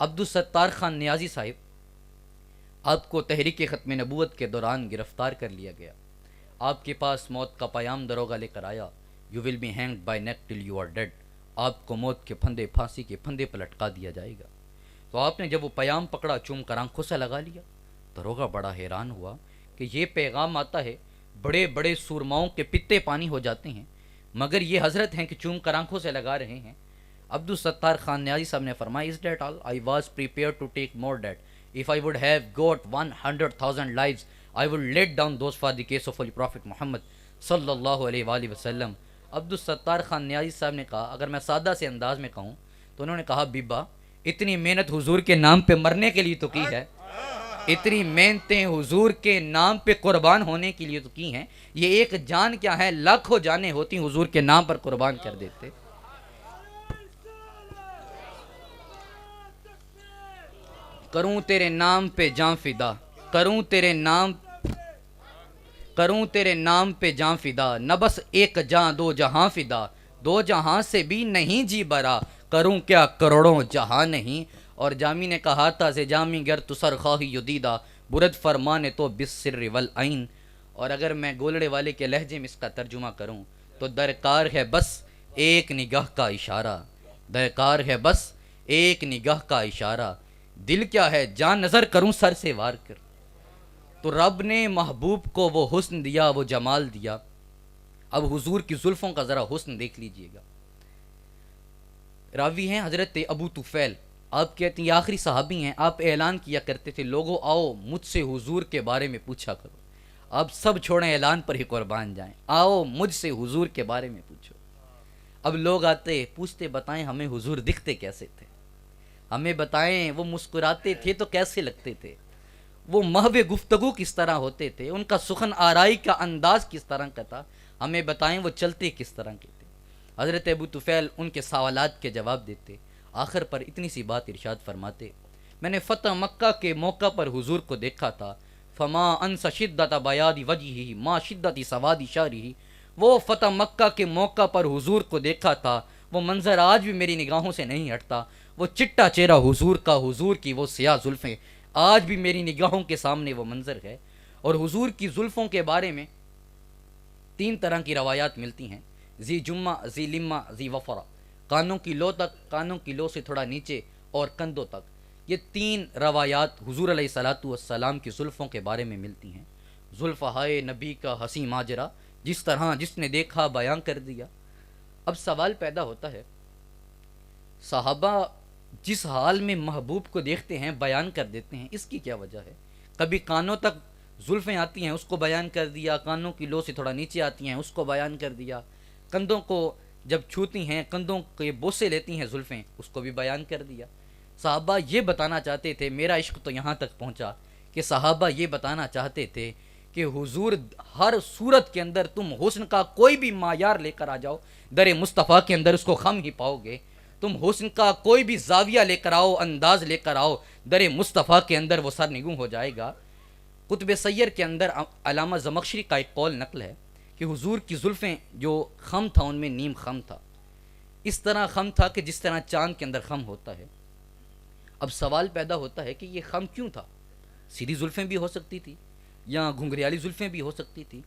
عبدالستار خان نیازی صاحب، آپ کو تحریک ختم نبوت کے دوران گرفتار کر لیا گیا. آپ کے پاس موت کا پیام دروگہ لے کر آیا. You will be hanged by neck till you are dead. آپ کو موت کے پھندے، پھانسی کے پھندے پر لٹکا دیا جائے گا. تو آپ نے جب وہ پیام پکڑا، چوم کر آنکھوں سے لگا لیا. دروگہ بڑا حیران ہوا کہ یہ پیغام آتا ہے، بڑے بڑے سورماؤں کے پتے پانی ہو جاتے ہیں، مگر یہ حضرت ہیں کہ چوم کر آنکھوں سے لگا رہے ہیں. عبدالستار خان نیازی صاحب نے فرمایا، is that all? I was prepare to take more that. If I would have got 100,000 lives, I would let down those for the case of Holy Prophet Muhammad صلی اللہ علیہ وآلہ وسلم. عبدالستار خان نیازی صاحب نے کہا، اگر میں سادہ سے انداز میں کہوں تو انہوں نے کہا، بیبا اتنی محنت حضور کے نام پہ مرنے کے لیے تو کی ہے، اتنی محنتیں حضور کے نام پہ قربان ہونے کے لیے تو کی ہیں، یہ ایک جان کیا ہے، لاکھوں جانیں ہوتی حضور کے نام پر قربان کر دیتے. کروں تیرے نام پہ جان فدا، کروں تیرے نام پہ جان فدا، نہ بس ایک جان دو جہاں فدا، دو جہاں سے بھی نہیں جی برا، کروں کیا کروڑوں جہاں نہیں. اور جامی نے کہا تھا، سے جامی گر تو سر خواہی یدیدہ، برد فرمانے تو بالسر والعین. اور اگر میں گولڑے والے کے لہجے میں اس کا ترجمہ کروں تو درکار ہے بس ایک نگاہ کا اشارہ، درکار ہے بس ایک نگاہ کا اشارہ، دل کیا ہے جان نظر کروں سر سے وار کر. تو رب نے محبوب کو وہ حسن دیا، وہ جمال دیا. اب حضور کی زلفوں کا ذرا حسن دیکھ لیجئے گا. راوی ہیں حضرت ابو طفیل، آپ کہتے ہیں یہ آخری صحابی ہیں. آپ اعلان کیا کرتے تھے، لوگوں آؤ مجھ سے حضور کے بارے میں پوچھا کرو. آپ سب چھوڑیں، اعلان پر ہی قربان جائیں، آؤ مجھ سے حضور کے بارے میں پوچھو. اب لوگ آتے پوچھتے، بتائیں ہمیں حضور دکھتے کیسے تھے، ہمیں بتائیں وہ مسکراتے تھے تو کیسے لگتے تھے، وہ محو گفتگو کس طرح ہوتے تھے، ان کا سخن آرائی کا انداز کس طرح کا تھا، ہمیں بتائیں وہ چلتے کس طرح کے تھے. حضرت ابو طفیل ان کے سوالات کے جواب دیتے. آخر پر اتنی سی بات ارشاد فرماتے، میں نے فتح مکہ کے موقع پر حضور کو دیکھا تھا، فما انس شدت بیاض وجہہ ما شدت سواد شعرہ. وہ فتح مکہ کے موقع پر حضور کو دیکھا تھا، وہ منظر آج بھی میری نگاہوں سے نہیں ہٹتا. وہ چٹا چہرہ حضور کا، حضور کی وہ سیاہ زلفیں، آج بھی میری نگاہوں کے سامنے وہ منظر ہے. اور حضور کی زلفوں کے بارے میں 3 طرح کی روایات ملتی ہیں، ذی جمہ، ذی لمہ، ذی وفرہ. کانوں کی لو تک، کانوں کی لو سے تھوڑا نیچے اور کندھوں تک، یہ 3 روایات حضور علیہ الصلوۃ والسلام کی زلفوں کے بارے میں ملتی ہیں. زلف ہائے نبی کا حسین ماجرا، جس طرح جس نے دیکھا بیان کر دیا. اب سوال پیدا ہوتا ہے، صحابہ جس حال میں محبوب کو دیکھتے ہیں بیان کر دیتے ہیں، اس کی کیا وجہ ہے؟ کبھی کانوں تک زلفیں آتی ہیں، اس کو بیان کر دیا، کانوں کی لو سے تھوڑا نیچے آتی ہیں، اس کو بیان کر دیا، کندھوں کو جب چھوتی ہیں، کندھوں کے بوسے لیتی ہیں زلفیں، اس کو بھی بیان کر دیا. صحابہ یہ بتانا چاہتے تھے، میرا عشق تو یہاں تک پہنچا کہ صحابہ یہ بتانا چاہتے تھے کہ حضور ہر صورت کے اندر تم حسن کا کوئی بھی معیار لے کر آ جاؤ، در مصطفیٰ کے اندر اس کو خم ہی پاؤ گے. تم حسن کا کوئی بھی زاویہ لے کر آؤ، انداز لے کر آؤ، در مصطفیٰ کے اندر وہ سر نگوں ہو جائے گا. قطب سیر کے اندر علامہ زمخشری کا ایک قول نقل ہے کہ حضور کی زلفیں جو خم تھا ان میں نیم خم تھا، اس طرح خم تھا کہ جس طرح چاند کے اندر خم ہوتا ہے. اب سوال پیدا ہوتا ہے کہ یہ خم کیوں تھا؟ سیدھی زلفیں بھی ہو سکتی تھی یا گھنگریالی زلفیں بھی ہو سکتی تھی.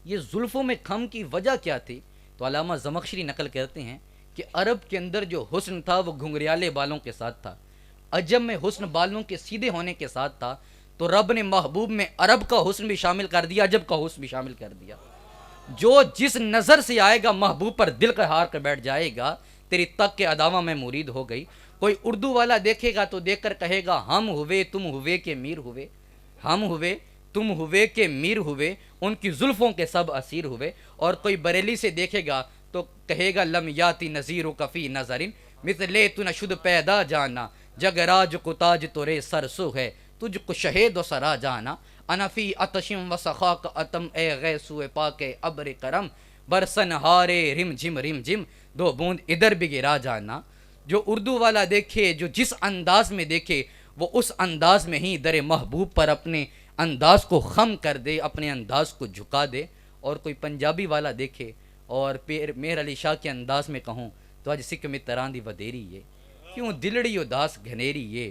یہ زلفوں میں خم کی وجہ کیا تھی؟ تو علامہ زمخشری نقل کرتے ہیں کہ عرب کے اندر جو حسن تھا وہ گھنگریالے بالوں کے ساتھ تھا، عجم میں حسن بالوں کے سیدھے ہونے کے ساتھ تھا. تو رب نے محبوب میں عرب کا حسن بھی شامل کر دیا، عجب کا حسن بھی شامل کر دیا. جو جس نظر سے آئے گا محبوب پر دل کا ہار کر بیٹھ جائے گا. تیری تک کے اداواں میں مرید ہو گئی. کوئی اردو والا دیکھے گا تو دیکھ کر کہے گا، ہم ہوئے تم ہوئے کہ میر ہوئے، ہم ہوئے تم ہوئے کہ میر ہوئے، ان کی زلفوں کے سب اسیر ہوئے. اور کوئی بریلی سے دیکھے گا تو کہے گا، لم یاتی نذیر کفی نظرن مثلے تو نشد پیدا جانا، جگ راج کو تاج تورے سرسو ہے، تجھ کو شہید و سرا جانا. انفی اتشم و سخاک اتم اے غیسو پاک ابر کرم، برسن ہارے رم جھم دو بوند ادھر بھی گرا جانا. جو اردو والا دیکھے، جو جس انداز میں دیکھے، وہ اس انداز میں ہی در محبوب پر اپنے انداز کو خم کر دے، اپنے انداز کو جھکا دے. اور کوئی پنجابی والا دیکھے اور مہر علی شاہ کے انداز میں کہوں تو آج سکھ میں تراں دی ودیری ہے، کیوں دلڑی اداس گھنیری یہ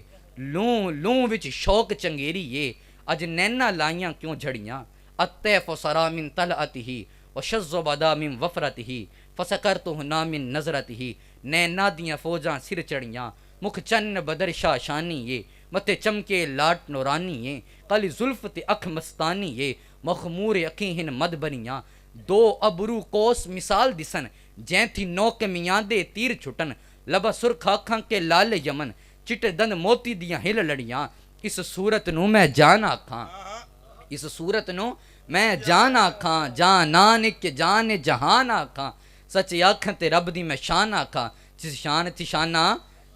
لوں لوں وچ شوق چنگیری یہ اج نینا لائیاں کیوں جھڑیاں الطیف سرا من طلعتہ وشز بدا من وفرتہ فسکرتہ نا من نظرتہ نینا دیاں فوجاں سر چڑھیاں مکھ چن بدر شاہ شانی یہ متے چمکے لاٹ نورانی یہ کلی زلف تے اکھ مستانی یہ مخمور اکھیں ہن مد بنیاں دو ابرو کوس مثال دسن جیں تھی نوک میاں دے تیر چھٹن لبا سرخ اکھاں کے لال یمن چٹ دند موتی دیاں ہل لڑیاں اس صورت نو میں جان آکھاں اس صورت نو میں جان آکھاں جانان کے جان جہان آکھاں سچ آکھاں تے رب دی میں شان آکھاں جس شان تھی شانہ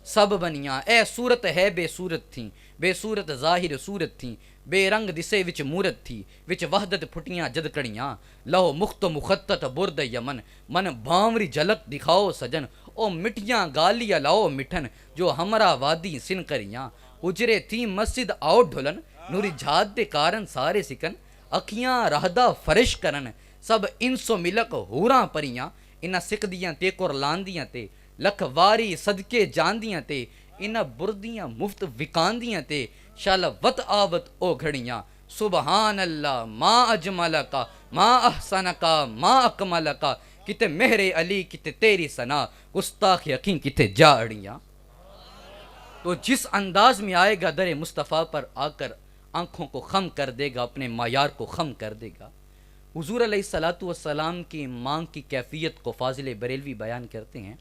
سب بنیاں اے صورت ہے بے صورت تھیں بے صورت ظاہر صورت تھیں بے رنگ دسے وچ مورت تھی وچ وحدت پھٹیاں جد کڑیاں لہو مخت مخطط برد یمن من بھاوری جھلک دکھاؤ سجن او مٹیاں گالیاں لاؤ مٹھن جو ہمرا وادی سن کریاں اجرے تھی مسجد آؤ ڈھلن نوری جھاد دے کارن سارے سکن اکھیاں رہدا فرش کرن سب انسو ملک ہوراں پریاں انہاں سکدیاں تے قرلاندیاں تے لکھ واری صدقے جاندیاں تے انہاں بردیاں مفت وکاندیاں تے شال وط آوت او گھڑیاں سبحان اللہ ما اجملکا ما احسنکا ما اکملکا کتے مہر علی کتے تیری ثنا گستاخ یقین کتے جا اڑیاں۔ تو جس انداز میں آئے گا در مصطفیٰ پر آ کر آنکھوں کو خم کر دے گا، اپنے معیار کو خم کر دے گا۔ حضور علیہ الصلوۃ والسلام کی مانگ کی کیفیت کو فاضل بریلوی بیان کرتے ہیں۔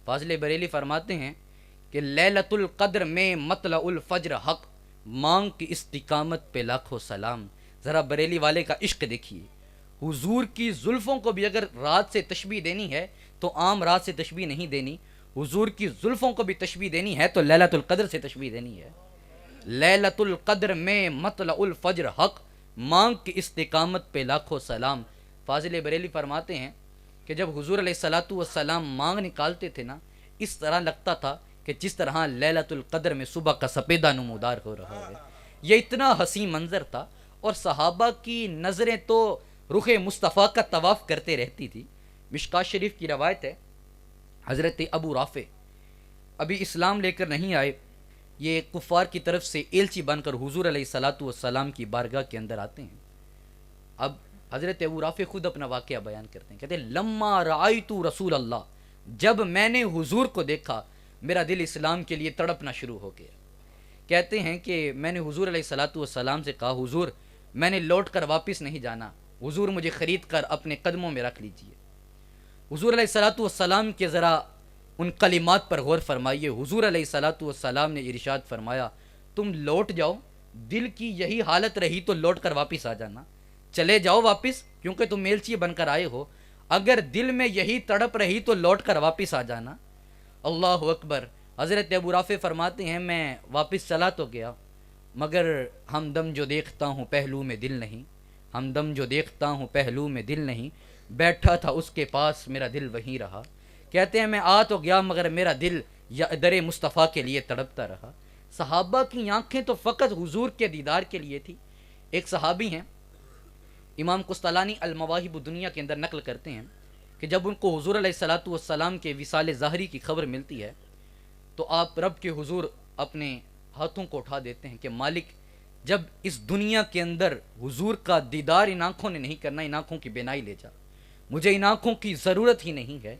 فاضل بریلوی فرماتے ہیں کہ لیلۃ القدر میں مطلع الفجر حق، مانگ کی استقامت پہ لاکھوں سلام۔ ذرا بریلی والے کا عشق دیکھیے، حضور کی زلفوں کو بھی اگر رات سے تشبیہ دینی ہے تو عام رات سے تشبیہ نہیں دینی، حضور کی زلفوں کو بھی تشبیہ دینی ہے تو لیلۃ القدر سے تشبیہ دینی ہے۔ لیلۃ القدر میں مطلع الفجر حق، مانگ کی استقامت پہ لاکھوں سلام۔ فاضل بریلی فرماتے ہیں کہ جب حضور علیہ الصلوۃ والسلام مانگ نکالتے تھے نا، اس طرح لگتا تھا کہ جس طرح لیلۃ القدر میں صبح کا سپیدہ نمودار ہو رہا ہے۔ یہ اتنا حسین منظر تھا، اور صحابہ کی نظریں تو رخ مصطفیٰ کا طواف کرتے رہتی تھی۔ مشکوٰۃ شریف کی روایت ہے، حضرت ابو رافع ابھی اسلام لے کر نہیں آئے، یہ کفار کی طرف سے ایلچی بن کر حضور علیہ الصلوۃ والسلام کی بارگاہ کے اندر آتے ہیں۔ اب حضرت ابو رافع خود اپنا واقعہ بیان کرتے ہیں، کہتے ہیں لما رأیت رسول اللہ، جب میں نے حضور کو دیکھا میرا دل اسلام کے لیے تڑپنا شروع ہو گیا۔ کہتے ہیں کہ میں نے حضور علیہ الصلوۃ والسلام سے کہا حضور میں نے لوٹ کر واپس نہیں جانا، حضور مجھے خرید کر اپنے قدموں میں رکھ لیجئے۔ حضور علیہ الصلوۃ والسلام کے ذرا ان کلمات پر غور فرمائیے۔ حضور علیہ الصلوۃ والسلام نے ارشاد فرمایا تم لوٹ جاؤ، دل کی یہی حالت رہی تو لوٹ کر واپس آ جانا، چلے جاؤ واپس کیونکہ تم میلچی بن کر آئے ہو، اگر دل میں یہی تڑپ رہی تو لوٹ کر واپس آ جانا۔ اللہ اکبر۔ حضرت ابو رافع فرماتے ہیں میں واپس چلا تو گیا، مگر ہمدم جو دیکھتا ہوں پہلو میں دل نہیں، ہمدم جو دیکھتا ہوں پہلو میں دل نہیں، بیٹھا تھا اس کے پاس میرا دل وہیں رہا۔ کہتے ہیں میں آ تو گیا مگر میرا دل در مصطفیٰ کے لیے تڑپتا رہا۔ صحابہ کی آنکھیں تو فقط حضور کے دیدار کے لیے تھی۔ ایک صحابی ہیں، امام قسطلانی المواہب الدنیا کے اندر نقل کرتے ہیں کہ جب ان کو حضور علیہ الصلوۃ والسلام کے وصال ظاہری کی خبر ملتی ہے تو آپ رب کے حضور اپنے ہاتھوں کو اٹھا دیتے ہیں کہ مالک جب اس دنیا کے اندر حضور کا دیدار ان آنکھوں نے نہیں کرنا، ان آنکھوں کی بینائی لے جا، مجھے ان آنکھوں کی ضرورت ہی نہیں ہے۔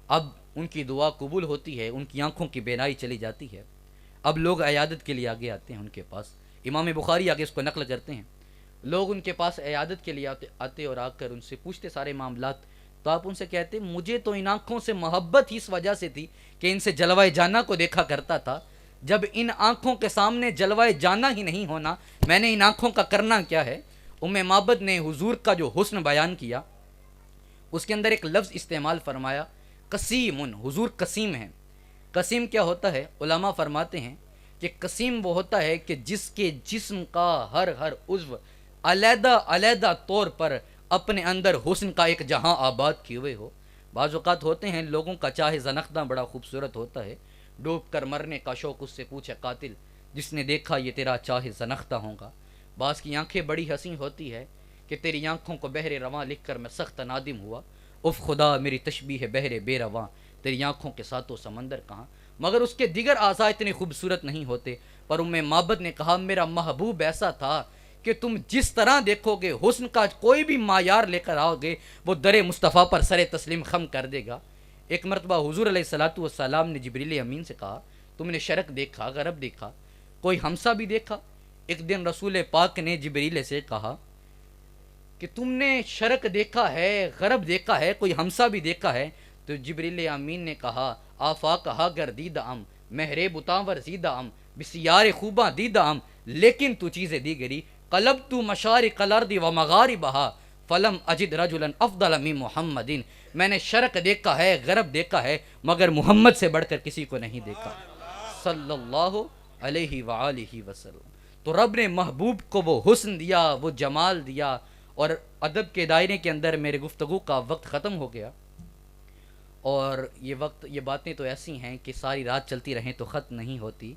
اب ان کی دعا قبول ہوتی ہے، ان کی آنکھوں کی بینائی چلی جاتی ہے۔ اب لوگ عیادت کے لیے آگے آتے ہیں ان کے پاس، امام بخاری آگے اس کو نقل کرتے ہیں، لوگ ان کے پاس عیادت کے لیے آتے اور آ کر ان سے پوچھتے سارے معاملات، تو آپ ان سے کہتے مجھے تو ان آنکھوں سے محبت ہی اس وجہ سے تھی کہ ان سے جلوہ جانہ کو دیکھا کرتا تھا، جب ان آنکھوں کے سامنے جلوہ جانہ ہی نہیں ہونا میں نے ان آنکھوں کا کرنا کیا ہے۔ ام معبد نے حضور کا جو حسن بیان کیا اس کے اندر ایک لفظ استعمال فرمایا قسیم، حضور قسیم ہیں۔ قسیم کیا ہوتا ہے؟ علماء فرماتے ہیں کہ قسیم وہ ہوتا ہے کہ جس کے جسم کا ہر عضو علیحدہ علیحدہ طور پر اپنے اندر حسن کا ایک جہاں آباد کیے ہوئے ہو۔ بعض اوقات ہوتے ہیں لوگوں کا چاہے زنخدہ بڑا خوبصورت ہوتا ہے، ڈوب کر مرنے کا شوق اس سے پوچھے قاتل، جس نے دیکھا یہ تیرا چاہے زنخدہ ہوگا۔ بعض کی آنکھیں بڑی حسین ہوتی ہے کہ تیری آنکھوں کو بحر رواں لکھ کر میں سخت نادم ہوا، اف خدا میری تشبیہ بحر بے رواں، تیری آنکھوں کے ساتھ و سمندر کہاں۔ مگر اس کے دیگر اعضاء اتنے خوبصورت نہیں ہوتے۔ پر ام معبد نے کہا میرا محبوب ایسا تھا کہ تم جس طرح دیکھو گے حسن کا کوئی بھی معیار لے کر آؤ گے وہ در مصطفیٰ پر سر تسلیم خم کر دے گا۔ ایک مرتبہ حضور علیہ الصلوۃ والسلام نے جبریل امین سے کہا تم نے شرق دیکھا، غرب دیکھا، کوئی ہمسا بھی دیکھا؟ ایک دن رسول پاک نے جبریل سے کہا کہ تم نے شرق دیکھا ہے، غرب دیکھا ہے، کوئی ہمسا بھی دیکھا ہے؟ تو جبریل امین نے کہا آفاق ہا گردیدہ ام مہرے بتاور زیدہ ام بسیار خوباں دیدہ ام لیکن تو چیزیں دیگری قلب تو مشارق الارض و مغاربہا فلم اجد رجلا افضل من محمد، میں نے شرق دیکھا ہے، غرب دیکھا ہے، مگر محمد سے بڑھ کر کسی کو نہیں دیکھا صلی اللہ علیہ وآلہ وسلم۔ تو رب نے محبوب کو وہ حسن دیا، وہ جمال دیا۔ اور ادب کے دائرے کے اندر میرے گفتگو کا وقت ختم ہو گیا، اور یہ باتیں تو ایسی ہیں کہ ساری رات چلتی رہیں تو ختم نہیں ہوتی۔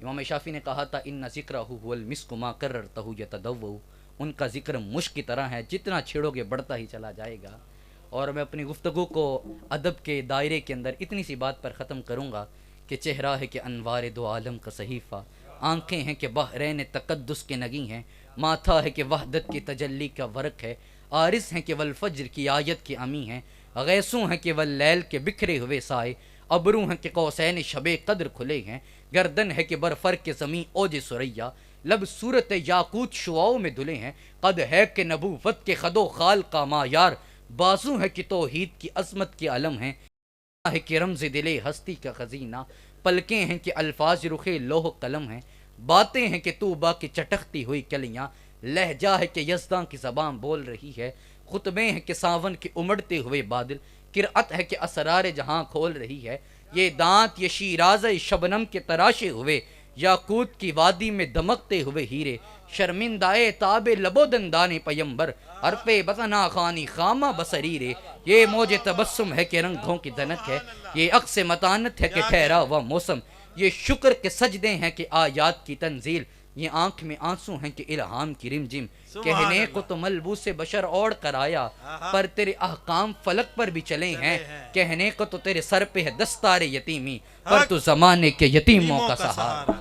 امام شافعی نے کہا تھا ان ذکرہ هو المسک ما کررتہ یتدوع، ان کا ذکر مشک کی طرح ہے، جتنا چھیڑو گے بڑھتا ہی چلا جائے گا۔ اور میں اپنی گفتگو کو ادب کے دائرے کے اندر اتنی سی بات پر ختم کروں گا کہ چہرہ ہے کہ انوار دو عالم کا صحیفہ، آنکھیں ہیں کہ بحرین تقدس کے نگی ہیں، ماتھا ہے کہ وحدت کی تجلی کا ورق ہے، عارض ہیں کہ والفجر کی آیت کی امی ہیں، غیسوں ہیں کہ واللیل کے بکھرے ہوئے سائے، ابرو ہیں کہ قوسین شب قدر کھلے ہیں، گردن ہے کہ برفر کے زمین اوج سریا، لب صورت یاقوت شعاؤں میں دھلے ہیں، قد ہے کہ نبوت کے خد و خال کا معیار، بازو ہے کہ توحید کی عظمت کے علم ہیں، ہے کہ رمز دل ہستی کا خزینہ، پلکیں ہیں کہ الفاظ رخ لوح قلم ہیں، باتیں ہیں کہ طوبا کی چٹکتی ہوئی کلیاں، لہجہ ہے کہ یزداں کی زبان بول رہی ہے، خطبے ہیں کہ ساون کے امڑتے ہوئے بادل، قرأت ہے کہ اسرار جہاں کھول رہی ہے، یہ دانت یہ شیراز شبنم کے تراشے ہوئے، یاقوت کی وادی میں دمکتے ہوئے ہیرے، شرمندائے تاب لبو دندان پیمبر، عرف بطنا خانی خامہ بصریرے، یہ موج تبسم ہے کہ رنگوں کی دنک ہے، یہ عکس متانت ہے کہ ٹھہرا ہوا موسم، یہ شکر کے سجدے ہیں کہ آیات کی تنزیل، یہ آنکھ میں آنسو ہیں کہ الہام کی رمجم، کہنے کو تو ملبوس بشر اوڑھ کر آیا، پر تیرے احکام فلک پر بھی چلے ہیں، کہنے کو تو تیرے سر پہ ہے دستار یتیمی، پر تو زمانے کے یتیموں کا سہارا۔